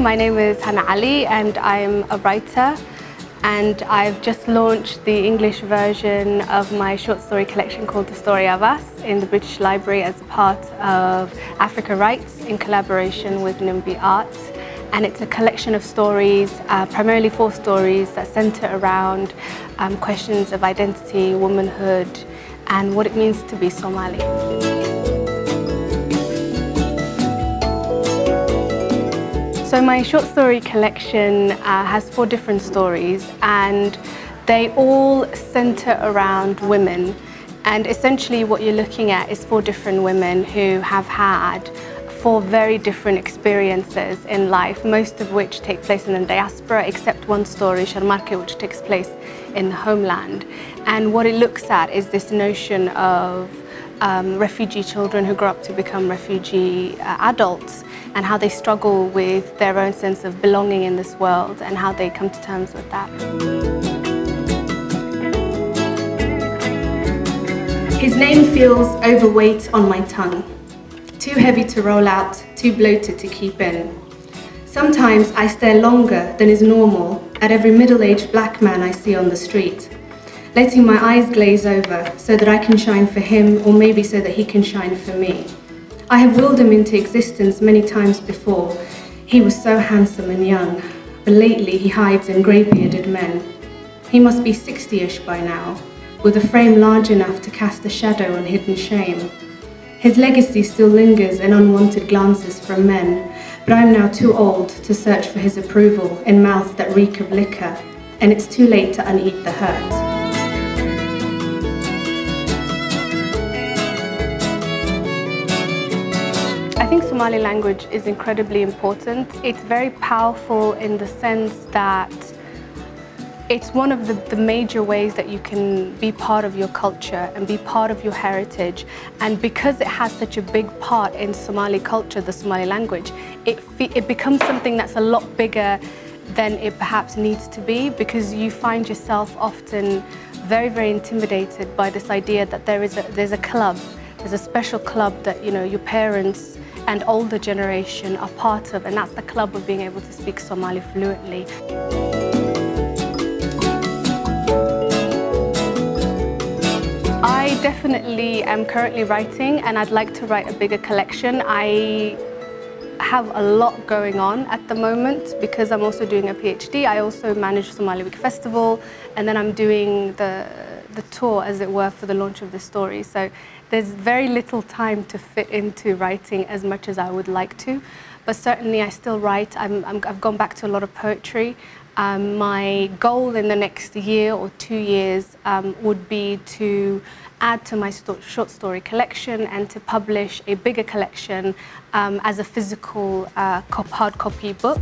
my name is Hannah Ali and I'm a writer, and I've just launched the English version of my short story collection called The Story of Us in the British Library as part of Africa Writes in collaboration with NIMBY Arts. And it's a collection of stories, primarily 4 stories that centre around questions of identity, womanhood and what it means to be Somali. So my short story collection has 4 different stories, and they all centre around women. And essentially what you're looking at is 4 different women who have had 4 very different experiences in life, most of which take place in the diaspora, except one story, Sharmarke, which takes place in the homeland. And what it looks at is this notion of refugee children who grow up to become refugee adults, and how they struggle with their own sense of belonging in this world and how they come to terms with that. His name feels overweight on my tongue. Too heavy to roll out, too bloated to keep in. Sometimes I stare longer than is normal at every middle-aged black man I see on the street, letting my eyes glaze over so that I can shine for him, or maybe so that he can shine for me. I have willed him into existence many times before. He was so handsome and young, but lately he hides in grey-bearded men. He must be 60-ish by now, with a frame large enough to cast a shadow on hidden shame. His legacy still lingers in unwanted glances from men, but I'm now too old to search for his approval in mouths that reek of liquor, and it's too late to uneat the hurt. I think Somali language is incredibly important. It's very powerful in the sense that it's one of the major ways that you can be part of your culture and be part of your heritage. And because it has such a big part in Somali culture, the Somali language, it becomes something that's a lot bigger than it perhaps needs to be, because you find yourself often very, very intimidated by this idea that there's a club, there's a special club that, you know, your parents and older generation are part of, and that's the club of being able to speak Somali fluently. I definitely am currently writing, and I'd like to write a bigger collection. I have a lot going on at the moment because I'm also doing a PhD. I also manage Somali Week Festival, and then I'm doing the tour, as it were, for the launch of the story. So there's very little time to fit into writing as much as I would like to, but certainly I still write. I've gone back to a lot of poetry. My goal in the next year or 2 years would be to add to my short story collection and to publish a bigger collection as a physical hard copy book.